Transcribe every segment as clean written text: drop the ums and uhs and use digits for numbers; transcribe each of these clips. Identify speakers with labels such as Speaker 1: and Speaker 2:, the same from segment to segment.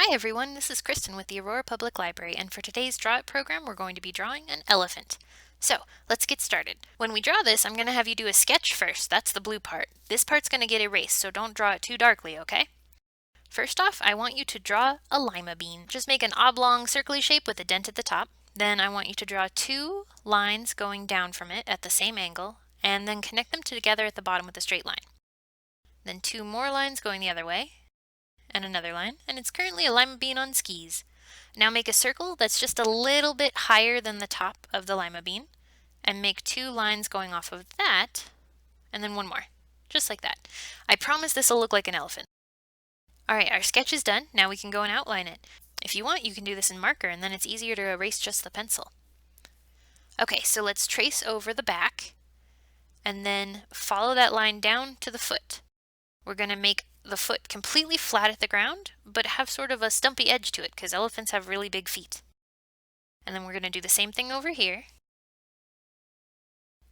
Speaker 1: Hi everyone, this is Kristin with the Aurora Public Library, and for today's Draw It program we're going to be drawing an elephant. So let's get started. When we draw this, I'm going to have you do a sketch first. That's the blue part. This part's going to get erased, so don't draw it too darkly, okay? First off, I want you to draw a lima bean. Just make an oblong circly shape with a dent at the top. Then I want you to draw two lines going down from it at the same angle, and then connect them together at the bottom with a straight line. Then two more lines going the other way, and another line, and it's currently a lima bean on skis. Now make a circle that's just a little bit higher than the top of the lima bean, and make two lines going off of that, and then one more, just like that. I promise this will look like an elephant. Alright, our sketch is done. Now we can go and outline it. If you want, you can do this in marker, and then it's easier to erase just the pencil. Okay, so let's trace over the back, and then follow that line down to the foot. We're going to make the foot completely flat at the ground, but have sort of a stumpy edge to it because elephants have really big feet. And then we're going to do the same thing over here.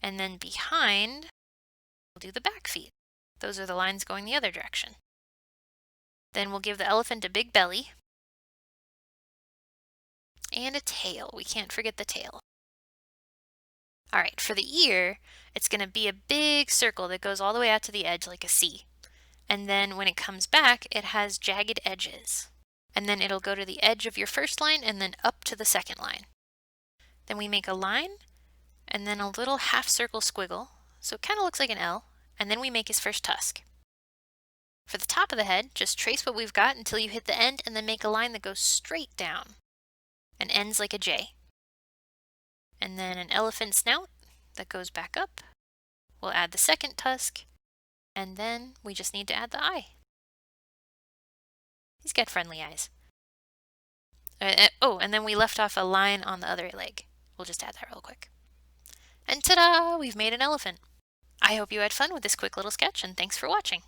Speaker 1: And then behind, we'll do the back feet. Those are the lines going the other direction. Then we'll give the elephant a big belly and a tail. We can't forget the tail. Alright, for the ear, it's going to be a big circle that goes all the way out to the edge like a C. And then when it comes back, it has jagged edges. And then it'll go to the edge of your first line and then up to the second line. Then we make a line and then a little half circle squiggle, so it kind of looks like an L, and then we make his first tusk. For the top of the head, just trace what we've got until you hit the end and then make a line that goes straight down and ends like a J. And then an elephant snout that goes back up. We'll add the second tusk, and then we just need to add the eye. He's got friendly eyes. Oh, and then we left off a line on the other leg. We'll just add that real quick. And ta-da! We've made an elephant. I hope you had fun with this quick little sketch, and thanks for watching.